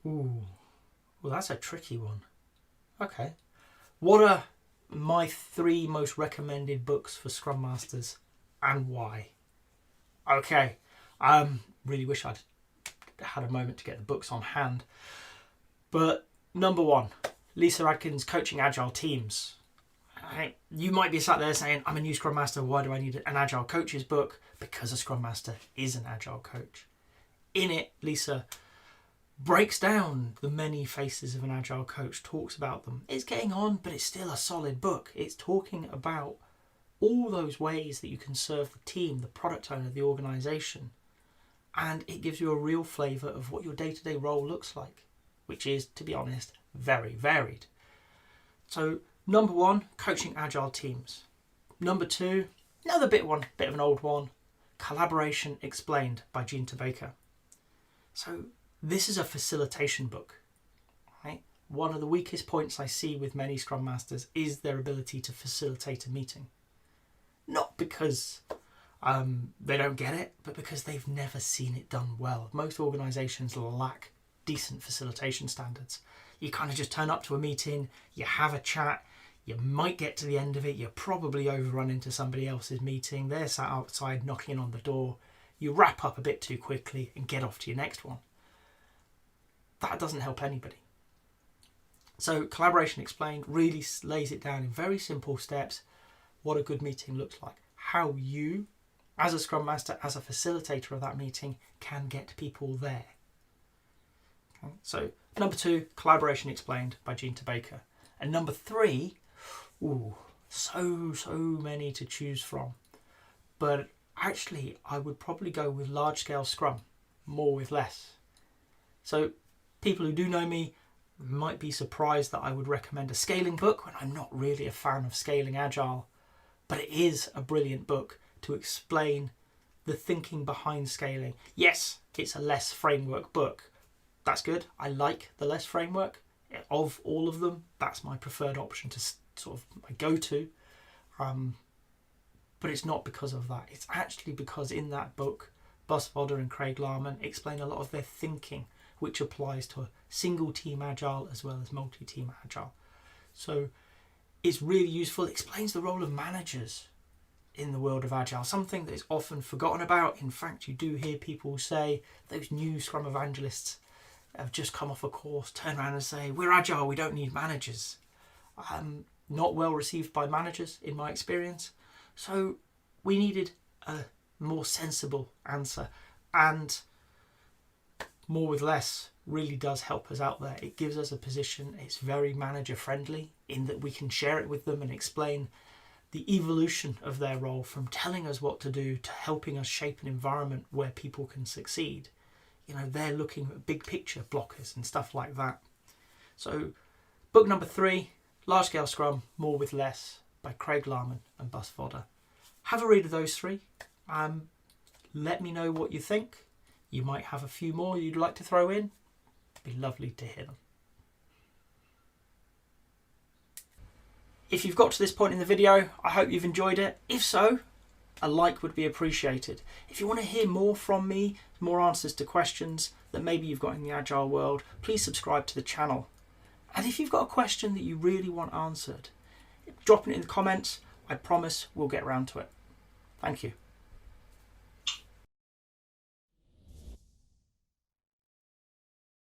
Ooh, well, that's a tricky one. Okay. What are my 3 most recommended books for Scrum Masters and why? Okay. Really wish I'd had a moment to get the books on hand. But number 1, Lisa Adkins' Coaching Agile Teams. You might be sat there saying, I'm a new Scrum Master, why do I need an Agile Coach's book? Because a Scrum Master is an Agile Coach. In it, Lisa breaks down the many faces of an Agile Coach, talks about them. It's getting on, but it's still a solid book. It's talking about all those ways that you can serve the team, the product owner, the organisation. And it gives you a real flavour of what your day-to-day role looks like, which is, to be honest, very varied. So, number 1, Coaching Agile Teams. Number 2, another bit of an old one, Collaboration Explained by Gene Baker. So, this is a facilitation book. Right? One of the weakest points I see with many Scrum Masters is their ability to facilitate a meeting. Not because they don't get it, but because they've never seen it done well. Most organisations lack decent facilitation standards. You kind of just turn up to a meeting, you have a chat, you might get to the end of it, you probably overrun into somebody else's meeting, they're sat outside knocking on the door, you wrap up a bit too quickly and get off to your next one. That doesn't help anybody. So Collaboration Explained really lays it down in very simple steps what a good meeting looks like. How you, as a Scrum Master, as a facilitator of that meeting, can get people there. Okay. So number 2, Collaboration Explained by Gene Baker. And number 3, so many to choose from. But actually, I would probably go with Large Scale Scrum, More with Less. So people who do know me might be surprised that I would recommend a scaling book when I'm not really a fan of scaling agile, but it is a brilliant book to explain the thinking behind scaling. Yes, it's a less framework book. That's good. I like the less framework. Of all of them, that's my preferred option to sort of my go-to. But it's not because of that. It's actually because in that book, Buzz Fodder and Craig Larman explain a lot of their thinking, which applies to a single team agile as well as multi-team agile. So it's really useful. It explains the role of managers in the world of agile, something that is often forgotten about. In fact, you do hear people say, those new Scrum evangelists have just come off a course, turn around and say, we're agile, we don't need managers. Not well received by managers in my experience. So we needed a more sensible answer, and More with Less really does help us out there. It gives us a position, it's very manager friendly in that we can share it with them and explain the evolution of their role from telling us what to do to helping us shape an environment where people can succeed. You know, they're looking at big picture blockers and stuff like that. So book number 3, Large Scale Scrum, More with Less by Craig Larman and Buzz Fodder. Have a read of those 3. Let me know what you think. You might have a few more you'd like to throw in. It'd be lovely to hear them. If you've got to this point in the video, I hope you've enjoyed it. If so, a like would be appreciated. If you want to hear more from me, more answers to questions that maybe you've got in the Agile world, please subscribe to the channel. And if you've got a question that you really want answered, drop it in the comments. I promise we'll get around to it. Thank you.